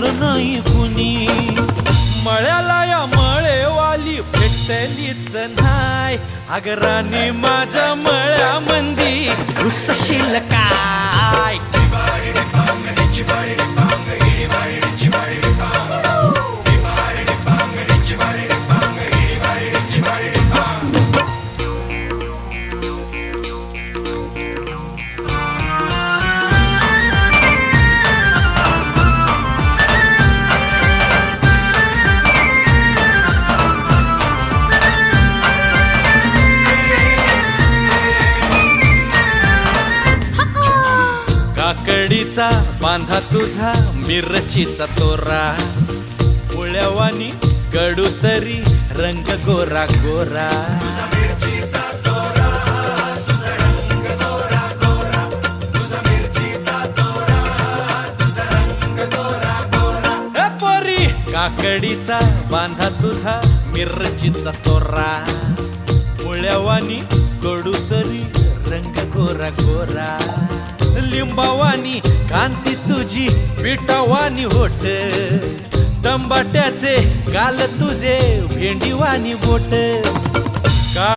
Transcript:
आलं नाही कुणी. मळ्याला या मळेवाली भेटलीच नाय. अगं राणी माझ्या मळ्यामंदी घुसशील काय. काकडीचा बांधा तुझा मिरचीचा तोरा. पोळ्यावानी कडू तरी रंग गोरा गोरा. पोरी काकडीचा बांधा तुझा मिरचीचा तोरा. पोळ्यावानी कडू तरी रंग गोरा गोरा. लिंबावानी कांती तुझी पिठावानी होठ. टंबाट्याचे गाल तुझे भेंडीवानी बोट.